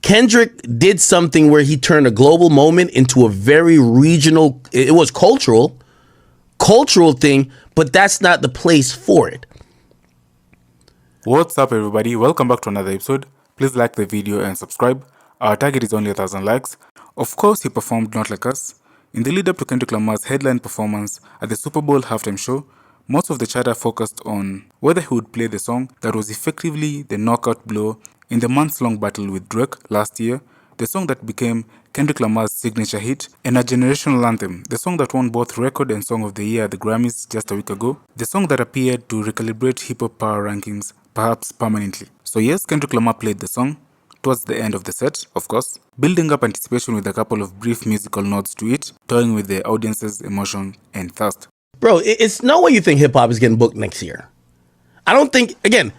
Kendrick did something where he turned a global moment into a very regional, it was cultural thing, but that's not the place for it. What's up, everybody? Welcome back to another episode. Please like the video and subscribe. Our target is only 1,000 likes. Of course, he performed Not Like Us. In the lead up to Kendrick Lamar's headline performance at the Super Bowl halftime show, most of the chatter focused on whether he would play the song that was effectively the knockout blow in the months-long battle with Drake last year, the song that became Kendrick Lamar's signature hit and a generational anthem, the song that won both Record and Song of the Year at the Grammys just a week ago, the song that appeared to recalibrate hip-hop power rankings, perhaps permanently. So yes, Kendrick Lamar played the song, towards the end of the set, of course, building up anticipation with a couple of brief musical nods to it, toying with the audience's emotion and thirst. Bro, it's no way you think hip-hop is getting booked next year. I don't think, again,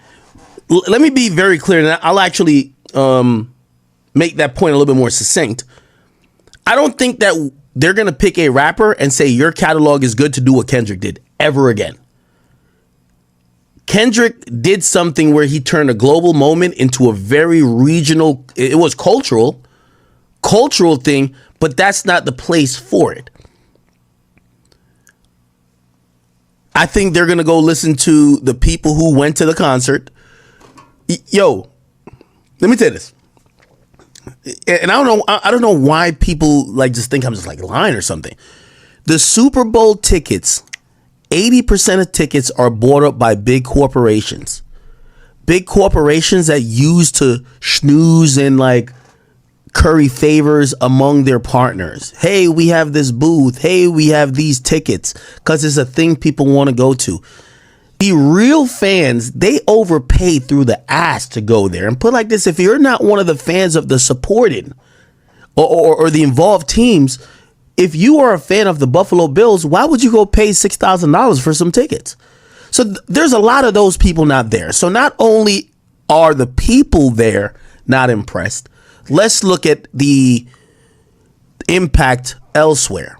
let me be very clear, and I'll actually make that point a little bit more succinct. I don't think that they're going to pick a rapper and say your catalog is good to do what Kendrick did ever again. Kendrick did something where he turned a global moment into a very regional, it was cultural thing, but that's not the place for it. I think they're going to go listen to the people who went to the concert. Yo, let me tell you this. And I don't know why people like just think I'm just like lying or something. The Super Bowl tickets, 80% of tickets are bought up by big corporations. Big corporations that use to snooze and like curry favors among their partners. Hey, we have this booth. Hey, we have these tickets because it's a thing people want to go to. The real fans, they overpay through the ass to go there. And put like this, if you're not one of the fans of the supported or the involved teams, if you are a fan of the Buffalo Bills, why would you go pay $6,000 for some tickets? So there's a lot of those people not there. So not only are the people there not impressed, let's look at the impact elsewhere.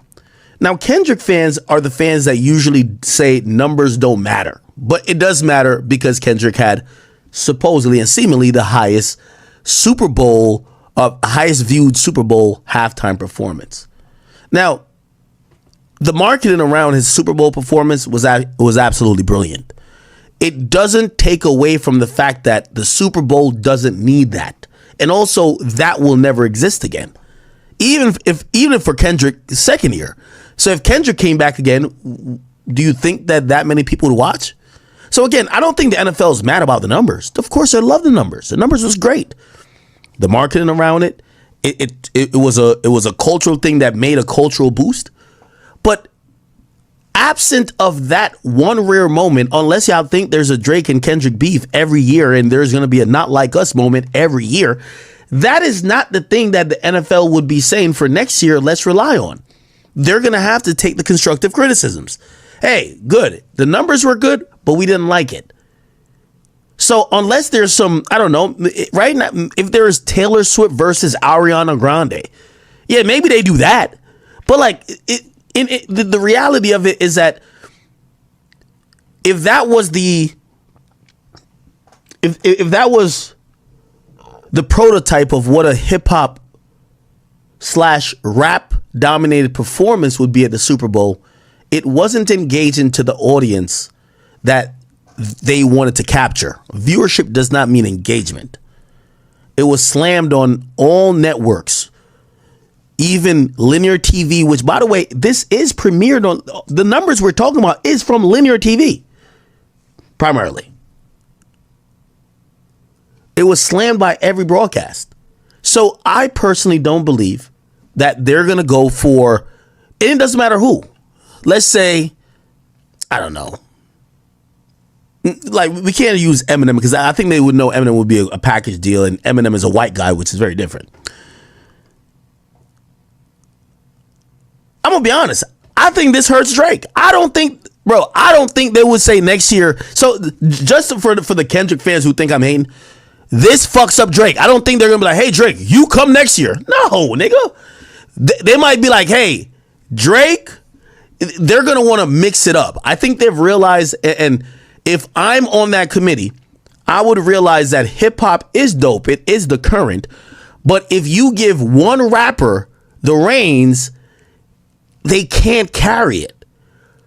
Now, Kendrick fans are the fans that usually say numbers don't matter. But it does matter because Kendrick had supposedly and seemingly the highest highest viewed Super Bowl halftime performance. Now, the marketing around his Super Bowl performance was absolutely brilliant. It doesn't take away from the fact that the Super Bowl doesn't need that. And also that will never exist again. Even if for Kendrick's second year. So if Kendrick came back again, do you think that many people would watch? So again, I don't think the NFL is mad about the numbers. Of course, I love the numbers. The numbers was great. The marketing around it was a cultural thing that made a cultural boost. But absent of that one rare moment, unless y'all think there's a Drake and Kendrick beef every year and there's going to be a Not Like Us moment every year, that is not the thing that the NFL would be saying for next year, let's rely on. They're going to have to take the constructive criticisms. Hey, good. The numbers were good, but we didn't like it. So unless there's some, I don't know, right now, if there's Taylor Swift versus Ariana Grande, yeah, maybe they do that. But like, the reality of it is that if that was the prototype of what a hip hop / rap dominated performance would be at the Super Bowl, it wasn't engaging to the audience that they wanted to capture. Viewership does not mean engagement. It was slammed on all networks, even linear TV, which, by the way, this is premiered on. The numbers we're talking about is from linear TV, primarily. It was slammed by every broadcast. So I personally don't believe that they're going to go for, and it doesn't matter who. Let's say, I don't know. Like, we can't use Eminem because I think they would know Eminem would be a package deal, and Eminem is a white guy, which is very different. I'm going to be honest. I think this hurts Drake. I don't think they would say next year. So just for the Kendrick fans who think I'm hating, this fucks up Drake. I don't think they're going to be like, hey, Drake, you come next year. No, nigga. They might be like, hey, Drake, they're going to want to mix it up. I think they've realized, and if I'm on that committee, I would realize that hip hop is dope. It is the current, But if you give one rapper the reins, they can't carry it.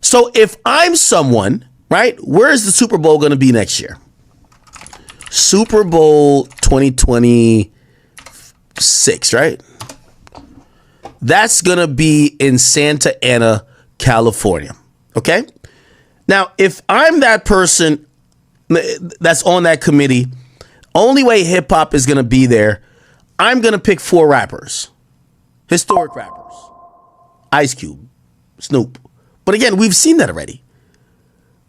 So if I'm someone, right, where is the Super Bowl going to be next year? Super Bowl 2026, right? That's going to be in Santa Ana, California. Okay? Now, if I'm that person that's on that committee, only way hip hop is going to be there, I'm going to pick 4 rappers. Historic rappers. Ice Cube, Snoop. But again, we've seen that already.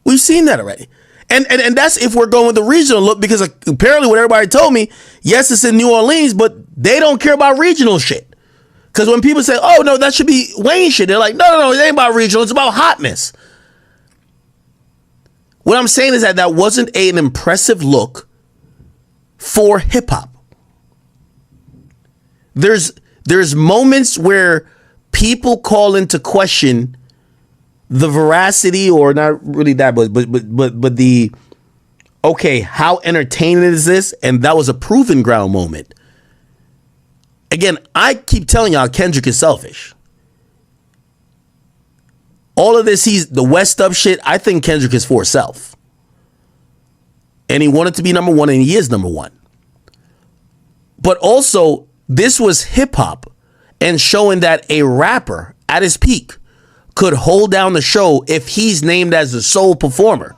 And that's if we're going with the regional look, because apparently what everybody told me, yes, it's in New Orleans, but they don't care about regional shit. Because when people say, oh, no, that should be Wayne shit, they're like, no, it ain't about regional. It's about hotness. What I'm saying is that wasn't an impressive look for hip hop. There's moments where people call into question the veracity, or not really that, but the, okay, how entertaining is this? And that was a proven ground moment. Again, I keep telling y'all, Kendrick is selfish. All of this, he's the West up shit. I think Kendrick is for self. And he wanted to be number one, and he is number one. But also, this was hip hop and showing that a rapper at his peak could hold down the show if he's named as the sole performer.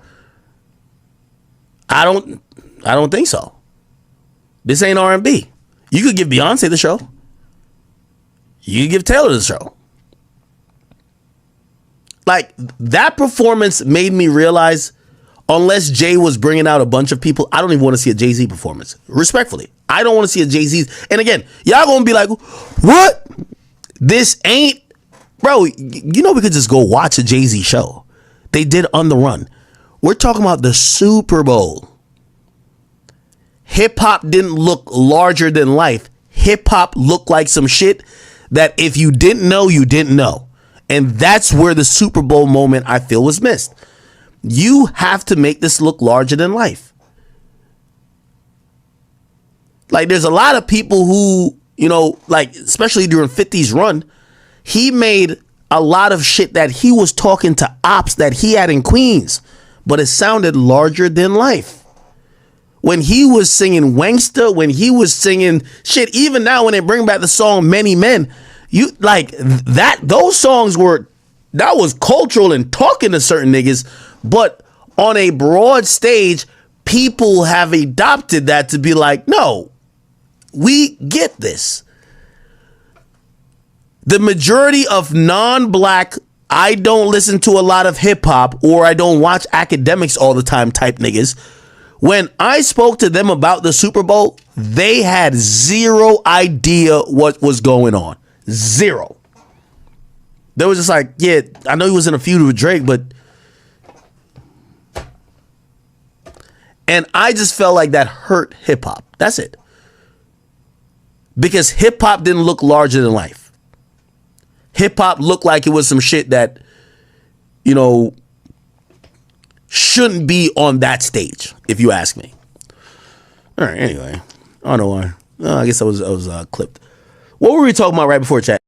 I don't think so. This ain't R&B. You could give Beyonce the show. You could give Taylor the show. Like, that performance made me realize, unless Jay was bringing out a bunch of people, I don't even want to see a Jay-Z performance. Respectfully, I don't want to see a Jay-Z. And again, y'all gonna be like, what? This ain't, bro, you know, we could just go watch a Jay-Z show. They did On the Run. We're talking about the Super Bowl. Hip hop didn't look larger than life. Hip hop looked like some shit that if you didn't know, you didn't know. And that's where the Super Bowl moment, I feel, was missed. You have to make this look larger than life. Like, there's a lot of people who, you know, like, especially during 50's run, he made a lot of shit that he was talking to ops that he had in Queens, but it sounded larger than life. When he was singing Wangsta, when he was singing shit, even now when they bring back the song Many Men, you like that, those songs were, that was cultural and talking to certain niggas, but on a broad stage, people have adopted that to be like, no, we get this. The majority of non-black, I don't listen to a lot of hip hop, or I don't watch Akademiks all the time type niggas. When I spoke to them about the Super Bowl, they had zero idea what was going on. Zero. They was just like, yeah, I know he was in a feud with Drake, but. And I just felt like that hurt hip hop. That's it. Because hip hop didn't look larger than life. Hip hop looked like it was some shit that, you know, shouldn't be on that stage, if you ask me. All right, anyway. I don't know why. I guess I was clipped. What were we talking about right before chat?